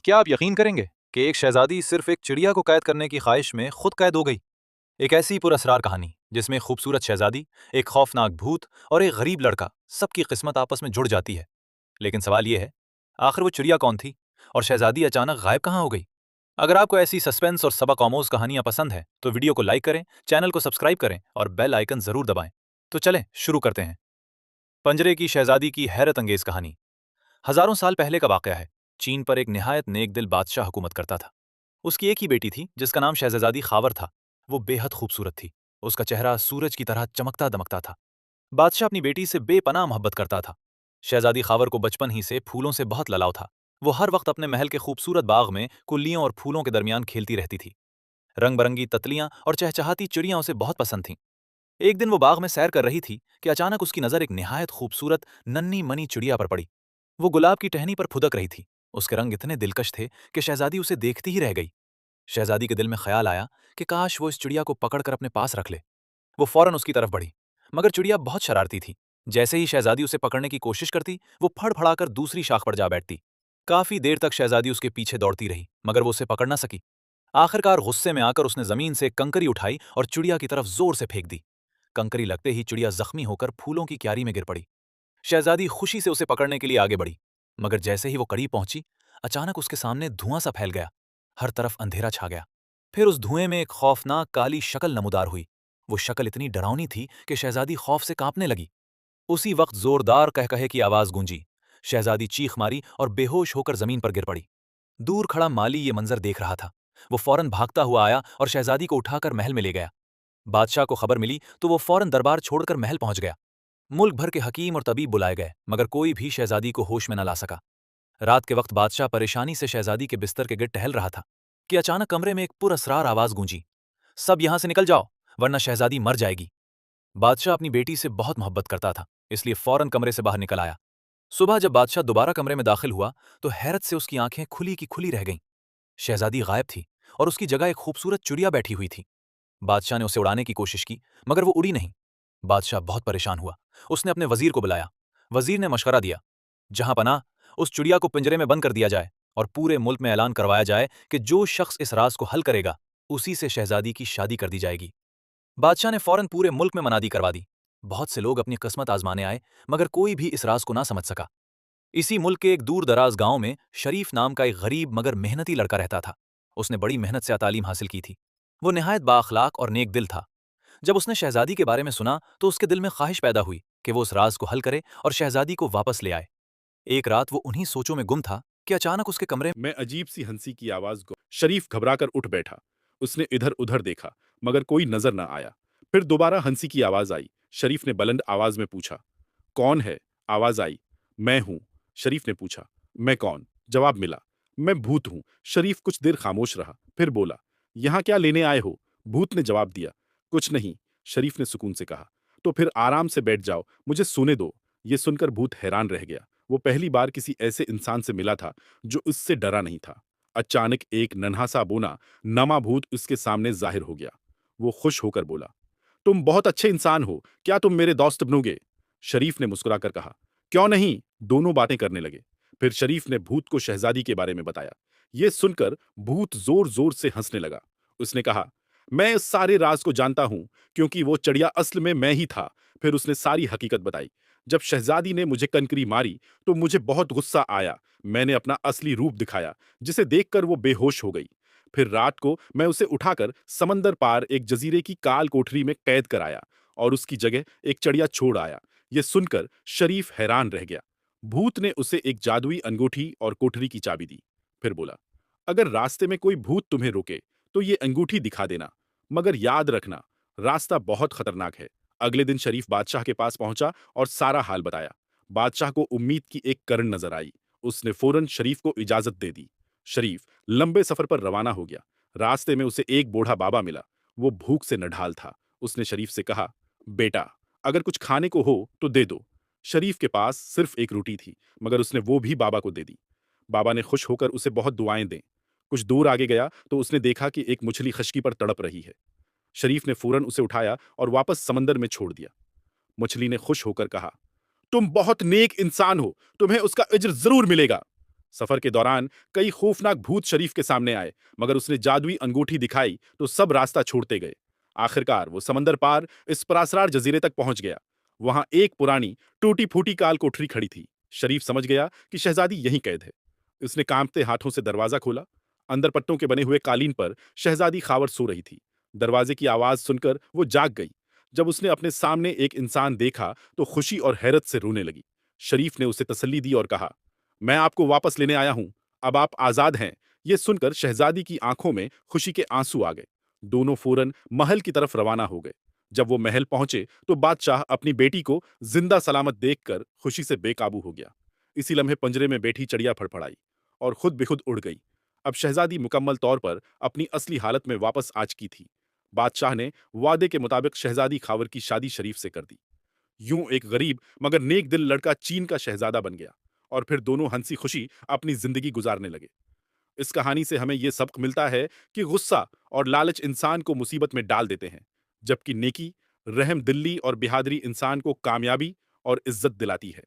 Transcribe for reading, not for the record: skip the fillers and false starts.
क्या आप यकीन करेंगे कि एक शहजादी सिर्फ एक चिड़िया को कैद करने की ख्वाहिश में खुद कैद हो गई। एक ऐसी पुरअसरार कहानी जिसमें खूबसूरत शहजादी, एक खौफनाक भूत और एक गरीब लड़का, सबकी किस्मत आपस में जुड़ जाती है। लेकिन सवाल यह है, आखिर वो चिड़िया कौन थी और शहजादी अचानक गायब कहाँ हो गई? अगर आपको ऐसी सस्पेंस और सबक आमोज कहानियां पसंद हैं तो वीडियो को लाइक करें, चैनल को सब्सक्राइब करें और बेल आइकन जरूर दबाएं। तो चलें शुरू करते हैं। पंजरे की शहजादी की हैरत अंगेज कहानी। हजारों साल पहले का वाकया है। चीन पर एक निहायत नेक दिल बादशाह हुकूमत करता था। उसकी एक ही बेटी थी जिसका नाम शहजादी खावर था। वो बेहद खूबसूरत थी। उसका चेहरा सूरज की तरह चमकता दमकता था। बादशाह अपनी बेटी से बेपनाह मोहब्बत करता था। शहजादी खावर को बचपन ही से फूलों से बहुत लगाव था। वो हर वक्त अपने महल के खूबसूरत बाग में कुल्लियों और फूलों के दरमियान खेलती रहती थी। रंग बरंगी तितलियां और चहचहाती चिड़ियां उसे बहुत पसंद थीं। एक दिन वो बाग में सैर कर रही थी कि अचानक उसकी नजर एक निहायत खूबसूरत नन्ही मनी चिड़िया पर पड़ी। वो गुलाब की टहनी पर फुदक रही थी। उसके रंग इतने दिलकश थे कि शहजादी उसे देखती ही रह गई। शहजादी के दिल में ख्याल आया कि काश वो इस चिड़िया को पकड़कर अपने पास रख ले। वो फौरन उसकी तरफ बढ़ी, मगर चिड़िया बहुत शरारती थी। जैसे ही शहजादी उसे पकड़ने की कोशिश करती, वो फड़फड़ाकर दूसरी शाख पर जा बैठती। काफी देर तक शहजादी उसके पीछे दौड़ती रही, मगर वो उसे पकड़ ना सकी। आखिरकार गुस्से में आकर उसने जमीन से एक कंकरी उठाई और चिड़िया की तरफ जोर से फेंक दी। कंकरी लगते ही चिड़िया जख्मी होकर फूलों की क्यारी में गिर पड़ी। शहजादी खुशी से उसे पकड़ने के लिए आगे बढ़ी, मगर जैसे ही वो करीब पहुंची, अचानक उसके सामने धुआं सा फैल गया। हर तरफ अंधेरा छा गया। फिर उस धुएं में एक खौफनाक काली शक्ल नमूदार हुई। वो शक्ल इतनी डरावनी थी कि शहजादी खौफ से कांपने लगी। उसी वक्त जोरदार कहकहे की आवाज गूंजी। शहजादी चीख मारी और बेहोश होकर जमीन पर गिर पड़ी। दूर खड़ा माली ये मंजर देख रहा था। वो फौरन भागता हुआ आया और शहजादी को उठाकर महल में ले गया। बादशाह को खबर मिली तो वो फौरन दरबार छोड़कर महल पहुंच गया। मुल्क भर के हकीम और तबीब बुलाए गए, मगर कोई भी शहजादी को होश में न ला सका। रात के वक्त बादशाह परेशानी से शहजादी के बिस्तर के गिर्द टहल रहा था कि अचानक कमरे में एक पुरअसरार आवाज गूंजी। सब यहां से निकल जाओ, वरना शहजादी मर जाएगी। बादशाह अपनी बेटी से बहुत मोहब्बत करता था, इसलिए फौरन कमरे से बाहर निकल आया। सुबह जब बादशाह दोबारा कमरे में दाखिल हुआ तो हैरत से उसकी आंखें खुली की खुली रह गईं। शहजादी गायब थी और उसकी जगह एक खूबसूरत चिड़िया बैठी हुई थी। बादशाह ने उसे उड़ाने की कोशिश की, मगर वो उड़ी नहीं। बादशाह बहुत परेशान हुआ। उसने अपने वजीर को बुलाया। वजीर ने मशवरा दिया, जहां पना उस चिड़िया को पिंजरे में बंद कर दिया जाए और पूरे मुल्क में ऐलान करवाया जाए कि जो शख्स इस राज को हल करेगा, उसी से शहजादी की शादी कर दी जाएगी। बादशाह ने फौरन पूरे मुल्क में मनादी करवा दी। बहुत से लोग अपनी किस्मत आजमाने आए, मगर कोई भी इस राज को ना समझ सका। इसी मुल्क के एक दूर दराज गांव में शरीफ नाम का एक गरीब मगर मेहनती लड़का रहता था। उसने बड़ी मेहनत से तालीम हासिल की थी। वो निहायत बाअखलाक और नेक दिल था। जब उसने शहजादी के बारे में सुना तो उसके दिल में ख्वाहिश पैदा हुई कि वो उस राज को हल करे और शहजादी को वापस ले आए। एक रात वो उन्हीं सोचों में गुम था कि अचानक उसके कमरे मैं अजीब सी हंसी की आवाज को शरीफ घबराकर उठ बैठा। उसने इधर उधर देखा, मगर कोई नजर न आया। फिर दोबारा हंसी की आवाज आई। शरीफ ने बुलंद आवाज में पूछा, कौन है? आवाज आई, मैं हूं। शरीफ ने पूछा, मैं कौन? जवाब मिला, मैं भूत हूं। शरीफ कुछ देर खामोश रहा, फिर बोला, यहां क्या लेने आए हो? भूत ने जवाब दिया, कुछ नहीं। शरीफ ने सुकून से कहा, तो फिर आराम से बैठ जाओ, मुझे सोने दो। ये सुनकर भूत हैरान रह गया। वो पहली बार किसी ऐसे इंसान से मिला था जो उससे डरा नहीं था। अचानक एक नन्हा सा बोना नमा भूत उसके सामने जाहिर हो गया। वो खुश होकर बोला, तुम बहुत अच्छे इंसान हो, क्या तुम मेरे दोस्त बनोगे? शरीफ ने मुस्कुराकर कहा, क्यों नहीं। दोनों बातें करने लगे। फिर शरीफ ने भूत को शहजादी के बारे में बताया। ये सुनकर भूत जोर जोर से हंसने लगा। उसने कहा, मैं इस सारे राज को जानता हूं, क्योंकि वो चिड़िया असल में मैं ही था। फिर उसने सारी हकीकत बताई। जब शहजादी ने मुझे कनकरी मारी तो मुझे बहुत गुस्सा आया। मैंने अपना असली रूप दिखाया, जिसे देखकर वो बेहोश हो गई। फिर रात को मैं उसे उठाकर समंदर पार एक जजीरे की काल कोठरी में कैद कराया और उसकी जगह एक चिड़िया छोड़ आया। ये सुनकर शरीफ हैरान रह गया। भूत ने उसे एक जादुई अंगूठी और कोठरी की चाबी दी। फिर बोला, अगर रास्ते में कोई भूत तुम्हें रोके तो ये अंगूठी दिखा देना, मगर याद रखना, रास्ता बहुत खतरनाक है। अगले दिन शरीफ बादशाह के पास पहुंचा और सारा हाल बताया। बादशाह को उम्मीद की एक किरण नजर आई। उसने फौरन शरीफ को इजाजत दे दी। शरीफ लंबे सफर पर रवाना हो गया। रास्ते में उसे एक बूढ़ा बाबा मिला। वो भूख से नढाल था। उसने शरीफ से कहा, बेटा, अगर कुछ खाने को हो तो दे दो। शरीफ के पास सिर्फ एक रोटी थी, मगर उसने वो भी बाबा को दे दी। बाबा ने खुश होकर उसे बहुत दुआएं दें। कुछ दूर आगे गया तो उसने देखा कि एक मछली खश्की पर तड़प रही है। शरीफ ने फौरन उसे उठाया और वापस समंदर में छोड़ दिया। मछली ने खुश होकर कहा, तुम बहुत नेक इंसान हो, तुम्हें उसका इज्र जरूर मिलेगा। सफर के दौरान कई खौफनाक भूत शरीफ के सामने आए, मगर उसने जादुई अंगूठी दिखाई तो सब रास्ता छोड़ते गए। आखिरकार वो समंदर पार इस परासरार जजीरे तक पहुंच गया। वहां एक पुरानी टूटी फूटी काल कोठरी खड़ी थी। शरीफ समझ गया कि शहजादी यहीं कैद है। उसने कांपते हाथों से दरवाजा खोला। अंदर पट्टों के बने हुए कालीन पर शहजादी खावर सो रही थी। दरवाजे की आवाज सुनकर वो जाग गई। जब उसने अपने सामने एक इंसान देखा तो खुशी और हैरत से रोने लगी। शरीफ ने उसे तसल्ली दी और कहा, मैं आपको वापस लेने आया हूं, अब आप आजाद हैं। यह सुनकर शहजादी की आंखों में खुशी के आंसू आ गए। दोनों फौरन महल की तरफ रवाना हो गए। जब वो महल पहुंचे तो बादशाह अपनी बेटी को जिंदा सलामत देखकर खुशी से बेकाबू हो गया। इसी लम्हे पंजरे में बैठी चिड़िया फड़फड़ाई और खुद बेखुद उड़ गई। अब शहजादी मुकम्मल तौर पर अपनी असली हालत में वापस आ चुकी थी। बादशाह ने वादे के मुताबिक शहजादी खावर की शादी शरीफ से कर दी। यूं एक गरीब मगर नेक दिल लड़का चीन का शहजादा बन गया और फिर दोनों हंसी खुशी अपनी जिंदगी गुजारने लगे। इस कहानी से हमें यह सबक मिलता है कि गुस्सा और लालच इंसान को मुसीबत में डाल देते हैं, जबकि नेकी, रहम दिल्ली और बिहादरी इंसान को कामयाबी और इज्जत दिलाती है।